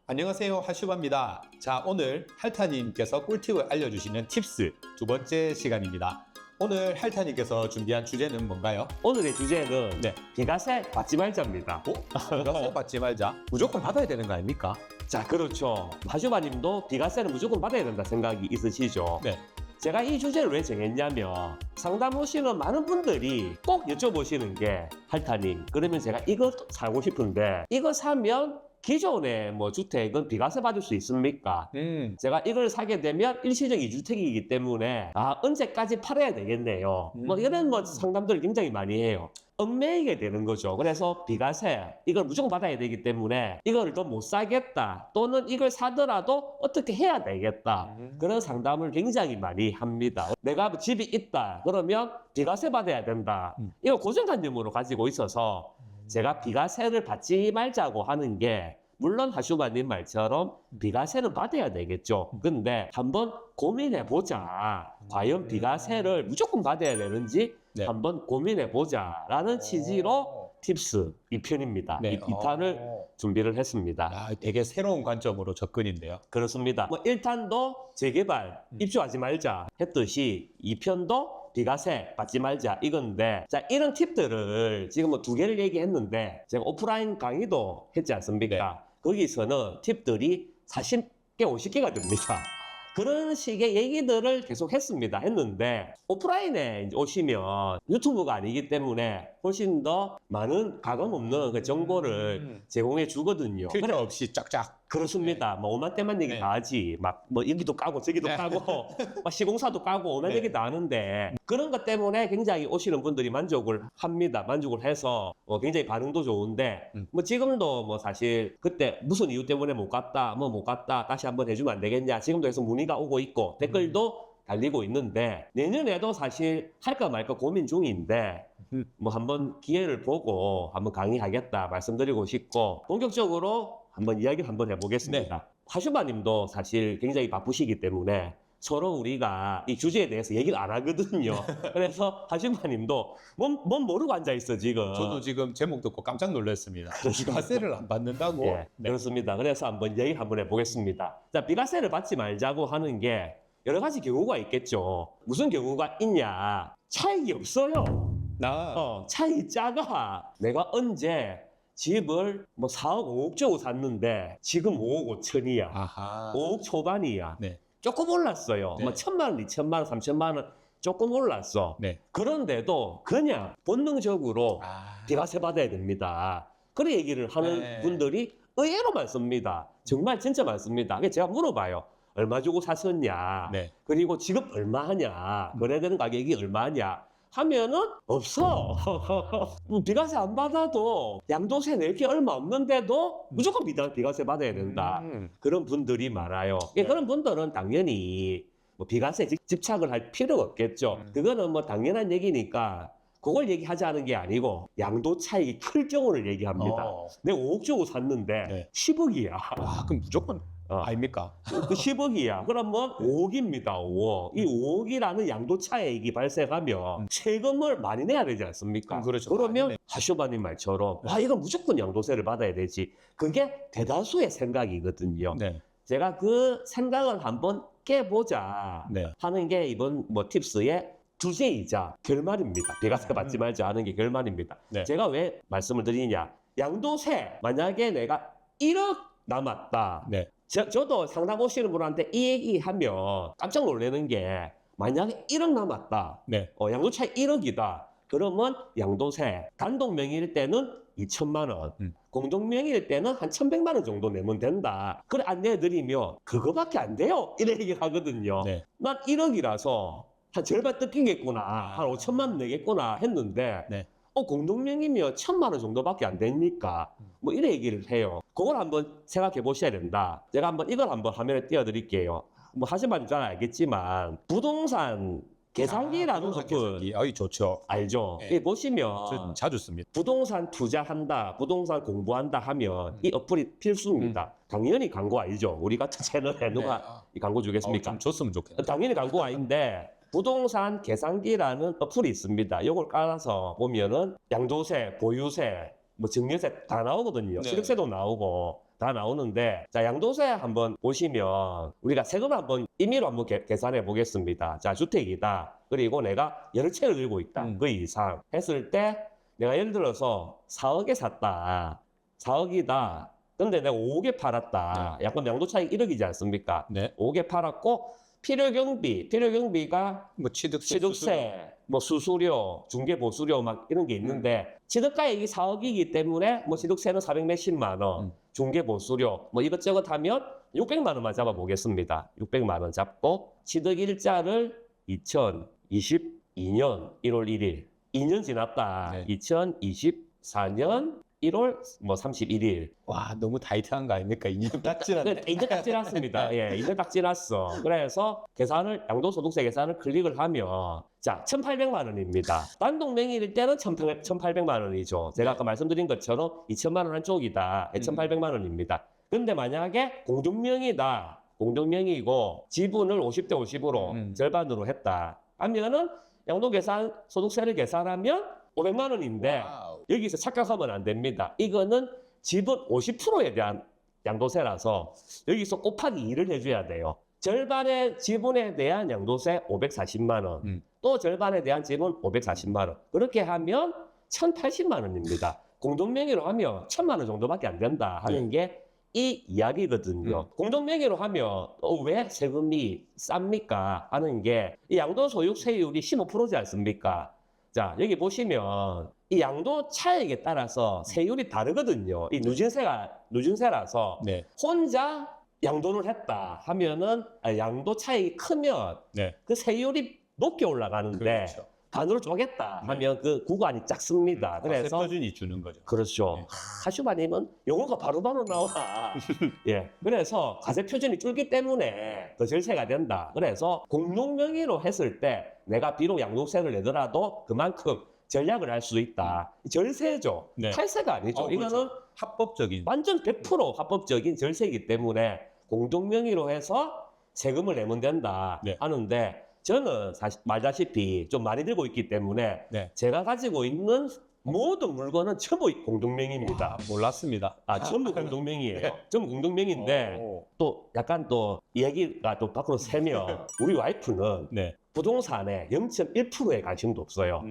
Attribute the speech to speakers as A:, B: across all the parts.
A: 안녕하세요, 하슈바입니다. 자, 오늘 할타님께서 꿀팁을 알려주시는 팁스 두 번째 시간입니다. 오늘 할타님께서 준비한 주제는 뭔가요?
B: 오늘의 주제는
A: 네.
B: 비과세 받지 말자입니다.
A: 비과세 받지 말자. 무조건 받아야 되는 거 아닙니까?
B: 자, 그렇죠. 하슈바님도 비과세는 무조건 받아야 된다 생각이 있으시죠?
A: 네.
B: 제가 이 주제를 왜 정했냐면 상담 오시는 많은 분들이 꼭 여쭤보시는 게 할타님, 그러면 제가 이거 사고 싶은데 이거 사면 기존의 주택은 비과세 받을 수 있습니까? 제가 이걸 사게 되면 일시적 2주택이기 때문에 언제까지 팔아야 되겠네요. 이런 상담들을 굉장히 많이 해요. 얽매이게 되는 거죠. 그래서 비과세 이걸 무조건 받아야 되기 때문에 이걸 더 못 사겠다, 또는 이걸 사더라도 어떻게 해야 되겠다, 그런 상담을 굉장히 많이 합니다. 내가 집이 있다 그러면 비과세 받아야 된다, 이거 고정관념으로 가지고 있어서 제가 비과세를 받지 말자고 하는 게, 물론 하슈바님 말처럼 비과세는 받아야 되겠죠. 근데 한번 고민해보자. 과연 비과세를 무조건 받아야 되는지
A: 네.
B: 한번 고민해보자라는 취지로 팁스 2편입니다.
A: 네.
B: 2탄을 준비를 했습니다.
A: 되게 새로운 관점으로 접근인데요.
B: 그렇습니다. 1탄도 재개발 입주하지 말자 했듯이 2편도 비과세 받지 말자 이건데, 자, 이런 팁들을 지금 두 개를 얘기했는데 제가 오프라인 강의도 했지 않습니까? 거기서는 팁들이 40개, 50개가 됩니다. 그런 식의 얘기들을 계속 했는데 오프라인에 이제 오시면 유튜브가 아니기 때문에 훨씬 더 많은 가감 없는 그 정보를 제공해 주거든요.
A: 필터 없이 쫙쫙.
B: 그렇습니다. 5만 대만 얘기
A: 네.
B: 다 하지. 여기도 까고 저기도 까고 시공사도 까고 5만
A: 네.
B: 얘기 다 하는데, 그런 것 때문에 굉장히 오시는 분들이 만족을 합니다. 만족을 해서 굉장히 반응도 좋은데, 지금도 사실 그때 무슨 이유 때문에 못 갔다, 못 갔다, 다시 한번 해주면 안 되겠냐, 지금도 계속 문의가 오고 있고 댓글도 달리고 있는데, 내년에도 사실 할까 말까 고민 중인데 한번 기회를 보고 한번 강의하겠다 말씀드리고 싶고, 본격적으로 한번 이야기를 한번 해보겠습니다.
A: 네.
B: 하슈바님도 사실 굉장히 바쁘시기 때문에 서로 우리가 이 주제에 대해서 얘기를 안 하거든요. 그래서 하슈바님도 뭔 모르고 앉아있어 지금.
A: 저도 지금 제목 듣고 깜짝 놀랐습니다. 비과세를 안 받는다고?
B: 예, 그렇습니다. 그래서 한번 얘기 한번 해보겠습니다. 자, 비과세를 받지 말자고 하는 게 여러 가지 경우가 있겠죠. 무슨 경우가 있냐? 차익이 없어요. 차익이 작아. 내가 언제 집을 4억, 5억 주고 샀는데 지금 5억 5천이야.
A: 아하.
B: 5억 초반이야.
A: 네. 조금
B: 조금 올랐어요.
A: 네.
B: 1,000만 원, 2,000만 원, 3,000만 원 조금 올랐어.
A: 네.
B: 그런데도 그냥 본능적으로 비과세 받아야 됩니다. 그런 얘기를 하는
A: 네.
B: 분들이 의외로 많습니다. 정말 진짜 많습니다. 그래서 제가 물어봐요. 얼마 주고 샀었냐?
A: 네.
B: 그리고 지금 얼마 하냐? 거래되는 가격이 얼마 하냐? 하면은 없어. 비과세 안 받아도 양도세 낼 게 얼마 없는데도 무조건 비과세 받아야 된다. 그런 분들이 많아요. 그런 분들은 당연히 비과세 집착을 할 필요가 없겠죠. 그거는 당연한 얘기니까 그걸 얘기하자는 게 아니고, 양도 차익이 클 경우를 얘기합니다. 내가 5억 주고 샀는데
A: 네.
B: 10억이야.
A: 그럼 무조건 아닙니까?
B: 그 10억이야. 그러면 5억입니다. 5억. 이 5억이라는 양도 차익이 발생하면 세금을 많이 내야 되지 않습니까?
A: 그렇죠.
B: 그러면
A: 많이
B: 하슈바님 말처럼 이건 무조건 양도세를 받아야 되지. 그게 대다수의 생각이거든요.
A: 네.
B: 제가 그 생각을 한번 깨보자
A: 네.
B: 하는 게 이번 팁스의 주제이자 결말입니다. 비과세 받지 말자 하는 게 결말입니다.
A: 네.
B: 제가 왜 말씀을 드리냐. 양도세 만약에 내가 1억 남았다.
A: 네.
B: 저도 상담 오시는 분한테 이 얘기하면 깜짝 놀라는 게, 만약에 1억 남았다.
A: 네.
B: 양도차익 1억이다. 그러면 양도세 단독 명의일 때는 2천만 원, 공동 명의일 때는 한 1,100만 원 정도 내면 된다. 그래 안내해드리면 그거밖에 안 돼요. 이런 얘기를 하거든요.
A: 네.
B: 난 1억이라서 한 절반 뜯기겠구나, 한 5천만 원 내겠구나 했는데,
A: 네.
B: 공동명의면 1,000만 원 정도밖에 안 되니까 이런 얘기를 해요. 그걸 한번 생각해 보셔야 된다. 제가 이걸 한번 화면에 띄워드릴게요. 하신 말이 잘 알겠지만 부동산 계산기라는 어플
A: 좋죠.
B: 알죠?
A: 네.
B: 이 보시면
A: 저 자주 씁니다.
B: 부동산 투자한다, 부동산 공부한다 하면 이 어플이 필수입니다. 당연히 광고 아니죠. 우리 같은 채널에 누가 이 광고 주겠습니까?
A: 좀 줬으면 좋겠다.
B: 당연히 광고 아닌데, 부동산 계산기라는 어플이 있습니다. 이걸 깔아서 보면은 양도세, 보유세, 증여세 다 나오거든요.
A: 네.
B: 취득세도 나오고 다 나오는데 자 양도세 한번 보시면 우리가 세금을 한번 임의로 한번 계산해 보겠습니다. 자 주택이다. 그리고 내가 여러 채를 들고 있다. 그 이상 했을 때 내가 예를 들어서 4억에 샀다. 4억이다. 근데 내가 5억에 팔았다. 약간 양도 차익 1억이지 않습니까?
A: 네.
B: 5억에 팔았고 필요경비가
A: 뭐 취득세,
B: 취득세, 뭐 수수료, 중개보수료 막 이런 게 있는데 취득가액이 4억이기 때문에 뭐 취득세는 400 몇십만 원, 중개보수료 뭐 이것저것 하면 600만 원만 잡아보겠습니다. 600만 원 잡고 취득일자를 2022년 1월 1일 2년 지났다.
A: 네.
B: 2024년 1월 뭐 31일.
A: 와, 너무 타이트한 거 아닙니까? 2년 딱 지났네.
B: 이제 딱 지났습니다. 예, 이제 딱 지났어. 그래서 계산을, 양도소득세 계산을 클릭을 하면, 자, 1,800만 원입니다. 단독 명의일 때는 1,800만 원이죠. 제가 아까 말씀드린 것처럼 2천만 원 한쪽이다. 1,800만 원입니다. 근데 만약에 공동명의다. 공동명의이고 지분을 50대 50으로 절반으로 했다. 하면은 양도계산, 소득세를 계산하면 500만 원인데,
A: 와우.
B: 여기서 착각하면 안 됩니다. 이거는 지분 50%에 대한 양도세라서 여기서 곱하기 2를 해줘야 돼요. 절반의 지분에 대한 양도세 540만 원, 또 절반에 대한 지분 540만 원. 그렇게 하면 1,080만 원입니다. 공동명의로 하면 1,000만 원 정도밖에 안 된다 하는 게 이 이야기거든요. 공동명의로 하면 왜 세금이 쌉니까 하는 게 이 양도소득세율이 15%지 않습니까? 자, 여기 보시면 이 양도 차익에 따라서 세율이 다르거든요. 이 누진세라서
A: 네.
B: 혼자 양도를 했다 하면은 양도 차익이 크면
A: 네.
B: 그 세율이 높게 올라가는데
A: 그렇죠.
B: 반으로 쪼갰다 하면 그 구간이 작습니다. 그래서
A: 표준이 주는 거죠.
B: 그렇죠.
A: 네.
B: 하슈바님은 용어가 바로바로 나와. 예. 그래서 과세 표준이 줄기 때문에 더 절세가 된다. 그래서 공동명의로 했을 때 내가 비록 양도세를 내더라도 그만큼 전략을 할 수 있다. 절세죠.
A: 네.
B: 탈세가 아니죠.
A: 그렇죠.
B: 이거는
A: 합법적인.
B: 완전 100% 합법적인 절세이기 때문에 공동명의로 해서 세금을 내면 된다
A: 네.
B: 하는데 저는 사실 말다시피 좀 많이 들고 있기 때문에
A: 네.
B: 제가 가지고 있는 모든 물건은 전부 공동명의입니다.
A: 몰랐습니다.
B: 전부 공동명의예요.
A: 네.
B: 전부 공동명의인데
A: 오.
B: 또 약간 또 얘기가 또 밖으로 새면 우리 와이프는
A: 네.
B: 부동산에 0.1%의 관심도 없어요.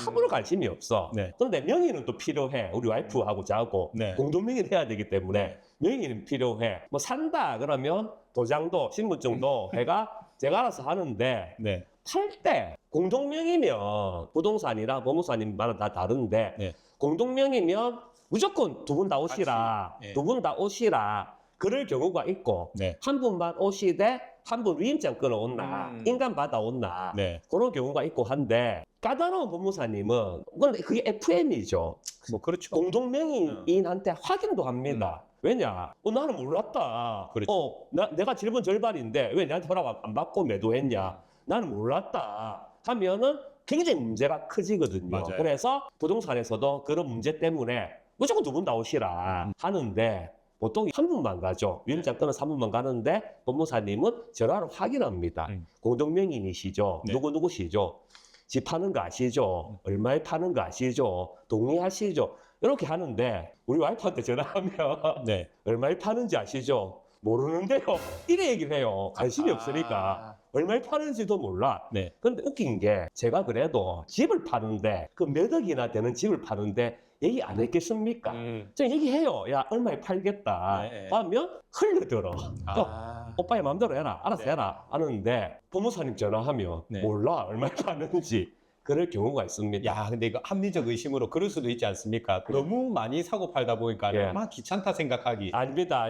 B: 아무런 관심이 없어.
A: 네.
B: 그런데 명의는 또 필요해. 우리 와이프하고 저하고
A: 네.
B: 공동명의를 해야 되기 때문에 명의는 필요해. 뭐 산다 그러면 도장도 신분증도 해가 제가 알아서 하는데
A: 네.
B: 팔 때 공동명의면 부동산이랑 법무사님마다 다 다른데
A: 네.
B: 공동명의면 무조건 두 분 다 오시라.
A: 같이. 네.
B: 두 분 다 오시라. 그럴 경우가 있고
A: 네.
B: 한 분만 오시되 한 분 위임장 끊어온나 인감 받아온나
A: 네.
B: 그런 경우가 있고 한데 까다로운 법무사님은 근데 그게 FM이죠.
A: 뭐 그렇죠.
B: 공동명의인한테 확인도 합니다. 왜냐? 나는 몰랐다.
A: 그렇죠.
B: 내가 지분 절반인데 왜 내한테 허락 안 받고 매도했냐? 나는 몰랐다. 하면은 굉장히 문제가 커지거든요.
A: 맞아요.
B: 그래서 부동산에서도 그런 문제 때문에 무조건 두 분 다 오시라 하는데 보통 한 분만 가죠. 위임장 끊어 3분만 가는데 법무사님은 전화로 확인합니다. 공동명의인이시죠?
A: 네.
B: 누구시죠? 집 파는 거 아시죠? 얼마에 파는 거 아시죠? 동의하시죠? 이렇게 하는데 우리 와이프한테 전화하면
A: 네.
B: 얼마에 파는지 아시죠? 모르는데요. 이래 얘기를 해요. 관심이 없으니까. 얼마에 파는지도 몰라.
A: 네.
B: 근데 웃긴 게 제가 그래도 집을 파는데 그 몇 억이나 되는 집을 파는데 얘기 안 했겠습니까? 저 얘기해요. 야 얼마에 팔겠다.
A: 네.
B: 하면 흘려들어.
A: 아.
B: 오빠의 마음대로 해라. 알아서
A: 네.
B: 해라. 하는데 법무사님 전화하면
A: 네.
B: 몰라. 얼마에 파는지. 그럴 경우가 있습니다.
A: 야, 근데 이거 합리적 의심으로 그럴 수도 있지 않습니까? 너무 많이 사고 팔다 보니까
B: 예.
A: 막 귀찮다 생각하기.
B: 아닙니다.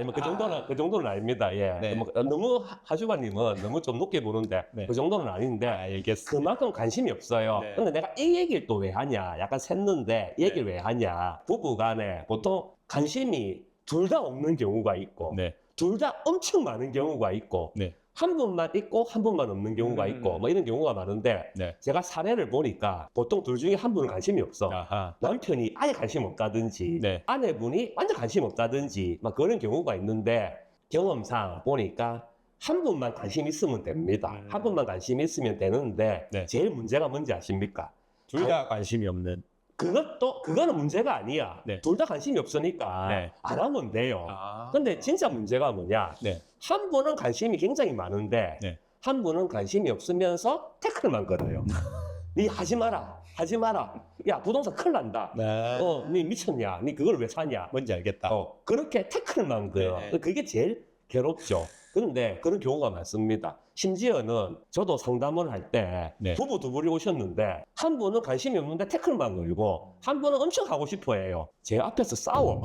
B: 그 정도는 아닙니다. 예.
A: 네.
B: 너무 하주바님은 너무 좀 높게 보는데
A: 네.
B: 그 정도는 아닌데
A: 알겠습니다.
B: 그만큼 관심이 없어요.
A: 네.
B: 근데 내가 이 얘기를 또 왜 하냐? 약간 샜는데 이 얘기를
A: 네.
B: 왜 하냐? 부부간에 보통 관심이 둘 다 없는 경우가 있고
A: 네.
B: 둘 다 엄청 많은 경우가 있고
A: 네.
B: 한 분만 있고 한 분만 없는 경우가 있고 뭐 이런 경우가 많은데
A: 네.
B: 제가 사례를 보니까 보통 둘 중에 한 분은 관심이 없어.
A: 아하.
B: 남편이 아예 관심 없다든지
A: 네.
B: 아내분이 완전 관심 없다든지 막 그런 경우가 있는데 경험상 보니까 한 분만 관심 있으면 됩니다. 한 분만 관심 있으면 되는데
A: 네.
B: 제일 문제가 뭔지 아십니까?
A: 둘 다 관심이 없는.
B: 그거는 문제가 아니야.
A: 네.
B: 둘 다 관심이 없으니까
A: 네.
B: 안 하면 돼요.
A: 아.
B: 근데 진짜 문제가 뭐냐?
A: 네.
B: 한 분은 관심이 굉장히 많은데
A: 네.
B: 한 분은 관심이 없으면서 태클만 걸어요. 니 하지 마라. 하지 마라. 야, 부동산 큰일 난다.
A: 네.
B: 니 미쳤냐? 니 그걸 왜 사냐?
A: 뭔지 알겠다.
B: 그렇게 태클만 걸어요.
A: 네.
B: 그게 제일 괴롭죠. 그런데 그런 경우가 많습니다. 심지어는 저도 상담을 할 때
A: 네.
B: 부부 두 분이 오셨는데 한 분은 관심이 없는데 태클만 걸고 한 분은 엄청 하고 싶어 해요. 제 앞에서 싸워.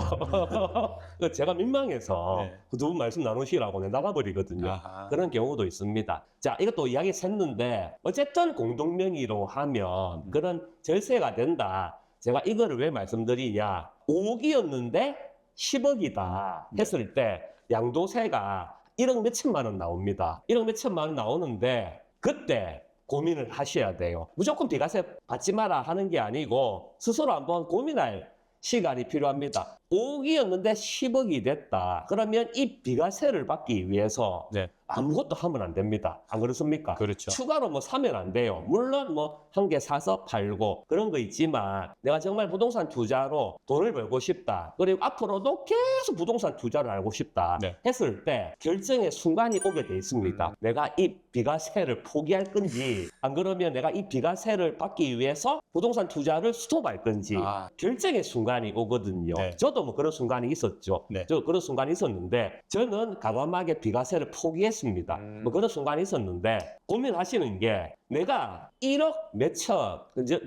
B: 제가 민망해서
A: 네.
B: 그 두 분 말씀 나누시라고 내 나가버리거든요.
A: 아하.
B: 그런 경우도 있습니다. 자, 이것도 이야기 샜는데 어쨌든 공동명의로 하면 그런 절세가 된다. 제가 이거를 왜 말씀드리냐. 5억이었는데 10억이다 했을 때 양도세가 1억 몇천만 원 나옵니다. 1억 몇천만 원 나오는데 그때 고민을 하셔야 돼요. 무조건 비과세 받지 마라 하는 게 아니고 스스로 한번 고민할 시간이 필요합니다. 5억이었는데 10억이 됐다. 그러면 이 비과세를 받기 위해서
A: 네.
B: 아무것도 하면 안 됩니다. 안 그렇습니까?
A: 그렇죠.
B: 추가로 뭐 사면 안 돼요. 물론 뭐 한 개 사서 팔고 그런 거 있지만 내가 정말 부동산 투자로 돈을 벌고 싶다. 그리고 앞으로도 계속 부동산 투자를 하고 싶다.
A: 네.
B: 했을 때 결정의 순간이 오게 돼 있습니다. 내가 이 비과세를 포기할 건지 안 그러면 내가 이 비과세를 받기 위해서 부동산 투자를 스톱할 건지
A: 아.
B: 결정의 순간이 오거든요.
A: 네.
B: 저도 뭐 그런 순간이 있었죠.
A: 네.
B: 저 그런 순간이 있었는데 저는 과감하게 비과세를 포기했습니다. 뭐 그런 순간이 있었는데 고민하시는 게 내가 1억 몇천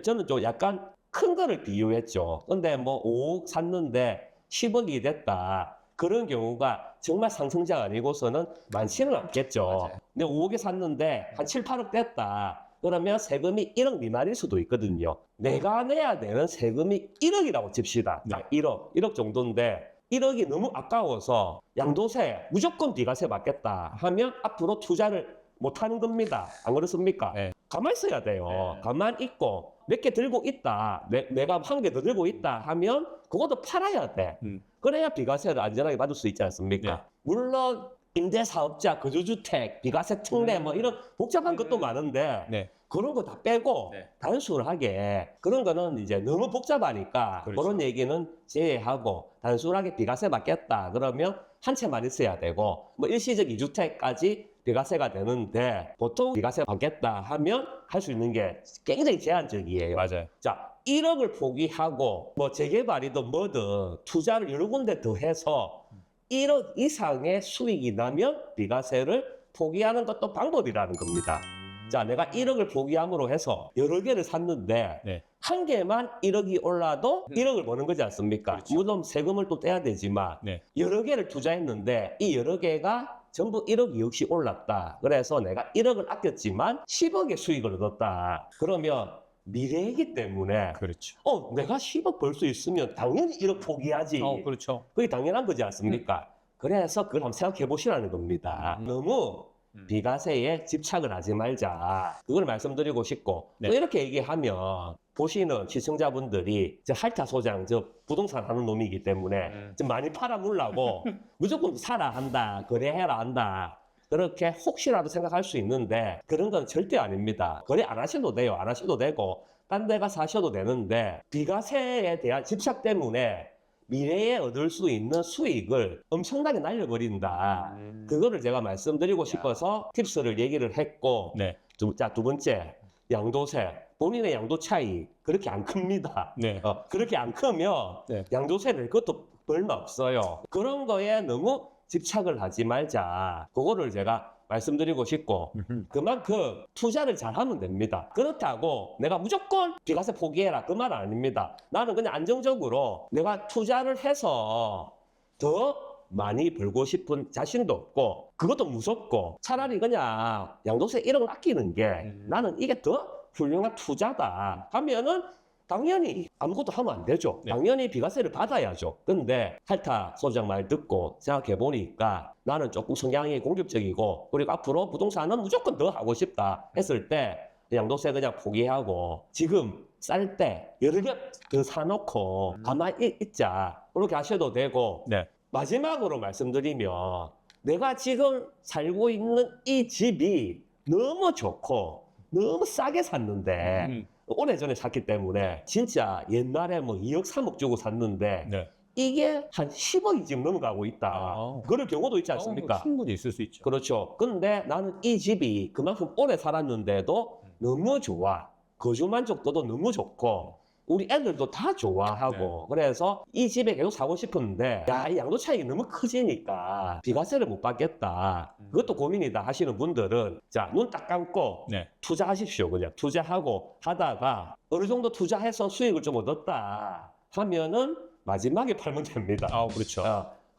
B: 저는 좀 약간 큰 거를 비유했죠. 근데 뭐 5억 샀는데 10억이 됐다. 그런 경우가 정말 상승자가 아니고서는 많지는 않겠죠.
A: 맞아요.
B: 근데 5억에 샀는데 한 7, 8억 됐다. 그러면 세금이 1억 미만일 수도 있거든요. 내가 내야 되는 세금이 1억이라고 칩시다.
A: 네.
B: 1억 정도인데 1억이 너무 아까워서 양도세 무조건 비과세 받겠다 하면 앞으로 투자를 못 하는 겁니다. 안 그렇습니까?
A: 네.
B: 가만히 있어야 돼요.
A: 네.
B: 가만히 있고 몇 개 들고 있다. 내가 한 개 더 들고 있다 하면 그것도 팔아야 돼. 그래야 비과세를 안전하게 받을 수 있지 않습니까?
A: 네.
B: 물론 임대사업자, 거주주택, 비과세 특례 뭐 이런 복잡한 것도 많은데
A: 네.
B: 그런 거 다 빼고
A: 네.
B: 단순하게 그런 거는 이제 너무 복잡하니까
A: 그렇죠.
B: 그런 얘기는 제외하고 단순하게 비과세 받겠다 그러면 한 채만 있어야 되고 뭐 일시적 2주택까지 비과세가 되는데 보통 비과세 받겠다 하면 할 수 있는 게 굉장히 제한적이에요.
A: 맞아요.
B: 자, 1억을 포기하고 뭐 재개발이든 뭐든 투자를 여러 군데 더 해서 1억 이상의 수익이 나면 비과세를 포기하는 것도 방법이라는 겁니다. 자, 내가 1억을 포기함으로 해서 여러 개를 샀는데
A: 네.
B: 한 개만 1억이 올라도 1억을 버는 거지 않습니까?
A: 그렇죠.
B: 물론 세금을 또 떼야 되지만
A: 네.
B: 여러 개를 투자했는데 이 여러 개가 전부 1억이 역시 올랐다. 그래서 내가 1억을 아꼈지만 10억의 수익을 얻었다. 그러면 미래이기 때문에
A: 그렇죠.
B: 내가 10억 벌 수 있으면 당연히 1억 포기하지.
A: 그렇죠.
B: 그게 당연한 거지 않습니까? 그래서 그걸 한번 생각해 보시라는 겁니다. 너무 비과세에 집착을 하지 말자. 그걸 말씀드리고 싶고
A: 네.
B: 또 이렇게 얘기하면 보시는 시청자분들이 저 할타 소장 저 부동산 하는 놈이기 때문에 좀 많이 팔아물라고 무조건 사라 한다, 거래해라 한다. 그렇게 혹시라도 생각할 수 있는데 그런 건 절대 아닙니다. 거래 안 하셔도 돼요. 안 하셔도 되고 딴 데 가서 하셔도 되는데 비과세에 대한 집착 때문에 미래에 얻을 수 있는 수익을 엄청나게 날려버린다. 그거를 제가 말씀드리고 싶어서 팁스를 얘기를 했고
A: 네.
B: 두 번째 양도세. 본인의 양도 차이 그렇게 안 큽니다.
A: 네.
B: 그렇게 안 크면
A: 네.
B: 양도세를 그것도 얼마 없어요. 그런 거에 너무 집착을 하지 말자. 그거를 제가 말씀드리고 싶고 그만큼 투자를 잘하면 됩니다. 그렇다고 내가 무조건 비과세 포기해라 그 말은 아닙니다. 나는 그냥 안정적으로 내가 투자를 해서 더 많이 벌고 싶은 자신도 없고 그것도 무섭고 차라리 그냥 양도세 1억 아끼는 게 나는 이게 더 훌륭한 투자다 하면은 당연히 아무것도 하면 안 되죠.
A: 네.
B: 당연히 비과세를 받아야죠. 근데 할타 소장 말 듣고 생각해 보니까 나는 조금 성향이 공격적이고 그리고 앞으로 부동산은 무조건 더 하고 싶다 했을 때 양도세 그냥 포기하고 지금 쌀 때 여러 개 더 사놓고 가만히 있자 그렇게 하셔도 되고
A: 네.
B: 마지막으로 말씀드리면 내가 지금 살고 있는 이 집이 너무 좋고 너무 싸게 샀는데 오래전에 샀기 때문에 진짜 옛날에 뭐 2억 3억 주고 샀는데
A: 네.
B: 이게 한 10억이 지금 넘어가고 있다.
A: 아.
B: 그럴 경우도 있지 않습니까?
A: 충분히 있을 수 있죠.
B: 그렇죠. 근데 나는 이 집이 그만큼 오래 살았는데도 너무 좋아. 거주 만족도도 너무 좋고 우리 애들도 다 좋아하고 그래서 이 집에 계속 사고 싶은데 야, 이 양도 차익이 너무 커지니까 비과세를 못 받겠다. 그것도 고민이다 하시는 분들은 자, 눈 딱 감고
A: 네.
B: 투자하십시오. 그냥 투자하고 하다가 어느 정도 투자해서 수익을 좀 얻었다 하면은 마지막에 팔면 됩니다.
A: 아, 그렇죠.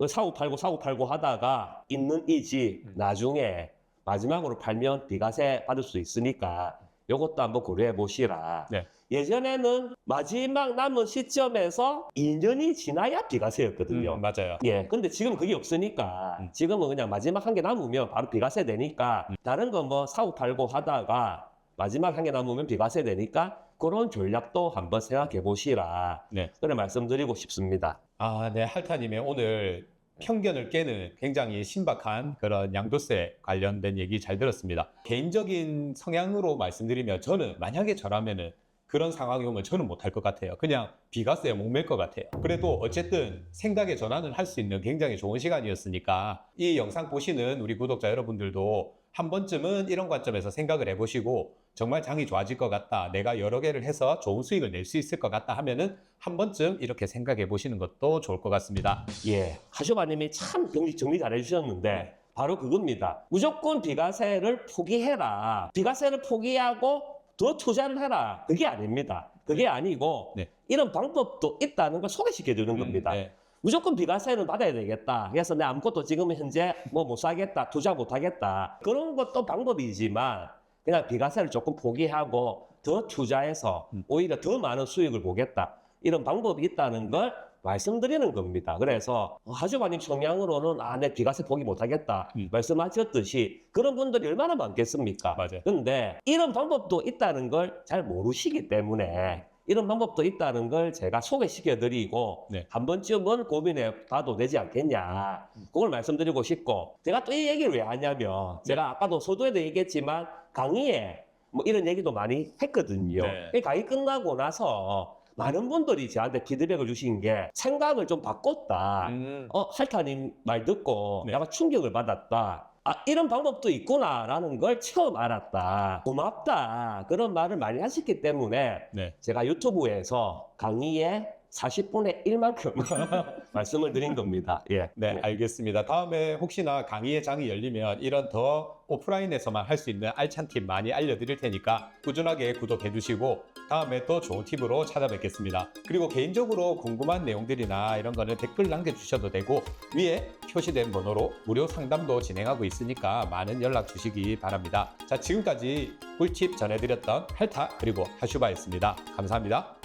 B: 사고 팔고 하다가 있는 이 집 나중에 마지막으로 팔면 비과세 받을 수 있으니까 요것도 한번 고려해 보시라.
A: 네.
B: 예전에는 마지막 남은 시점에서 2년이 지나야 비과세였거든요.
A: 맞아요.
B: 예, 근데 지금 그게 없으니까 지금은 그냥 마지막 한 개 남으면 바로 비과세 되니까 다른 거 뭐 사고 팔고 하다가 마지막 한 개 남으면 비과세 되니까 그런 전략도 한번 생각해 보시라.
A: 네.
B: 그래 말씀드리고 싶습니다.
A: 아, 네. 할타님의 오늘 편견을 깨는 굉장히 신박한 그런 양도세 관련된 얘기 잘 들었습니다. 개인적인 성향으로 말씀드리면 저는 만약에 저라면은 그런 상황이 오면 저는 못할 것 같아요. 그냥 비과세에 목맬 것 같아요. 그래도 어쨌든 생각의 전환을 할 수 있는 굉장히 좋은 시간이었으니까 이 영상 보시는 우리 구독자 여러분들도 한 번쯤은 이런 관점에서 생각을 해보시고 정말 장이 좋아질 것 같다. 내가 여러 개를 해서 좋은 수익을 낼 수 있을 것 같다 하면은 한 번쯤 이렇게 생각해 보시는 것도 좋을 것 같습니다.
B: 예, 하쇼바님이 참 정리 잘 해주셨는데 바로 그겁니다. 무조건 비과세를 포기해라. 비과세를 포기하고 더 투자를 해라. 그게 아닙니다. 그게 아니고
A: 네.
B: 이런 방법도 있다는 걸 소개시켜 주는 겁니다.
A: 네.
B: 무조건 비과세는 받아야 되겠다. 그래서 내 아무것도 지금 현재 뭐 못 사겠다, 투자 못 하겠다. 그런 것도 방법이지만 그냥 비과세를 조금 포기하고 더 투자해서 오히려 더 많은 수익을 보겠다. 이런 방법이 있다는 걸 말씀드리는 겁니다. 그래서 하주바님 성향으로는 내 비과세 포기 못 하겠다 말씀하셨듯이 그런 분들이 얼마나 많겠습니까?
A: 맞아요.
B: 근데 이런 방법도 있다는 걸 잘 모르시기 때문에 이런 방법도 있다는 걸 제가 소개시켜드리고
A: 네.
B: 한 번쯤은 고민해 봐도 되지 않겠냐. 그걸 말씀드리고 싶고 제가 또 이 얘기를 왜 하냐면 제가 아까도 서두에도 얘기했지만 강의에 뭐 이런 얘기도 많이 했거든요.
A: 네.
B: 이 강의 끝나고 나서 많은 분들이 저한테 피드백을 주신 게 생각을 좀 바꿨다. 할타님 말 듣고
A: 네.
B: 내가 충격을 받았다. 이런 방법도 있구나라는 걸 처음 알았다. 고맙다. 그런 말을 많이 하셨기 때문에
A: 네.
B: 제가 유튜브에서 강의에 40분의 1만큼 말씀을 드린 겁니다. 예.
A: 네, 알겠습니다. 다음에 혹시나 강의의 장이 열리면 이런 더 오프라인에서만 할 수 있는 알찬 팁 많이 알려드릴 테니까 꾸준하게 구독해 주시고 다음에 또 좋은 팁으로 찾아뵙겠습니다. 그리고 개인적으로 궁금한 내용들이나 이런 거는 댓글 남겨주셔도 되고 위에 표시된 번호로 무료 상담도 진행하고 있으니까 많은 연락 주시기 바랍니다. 자, 지금까지 꿀팁 전해드렸던 할타 그리고 하슈바였습니다. 감사합니다.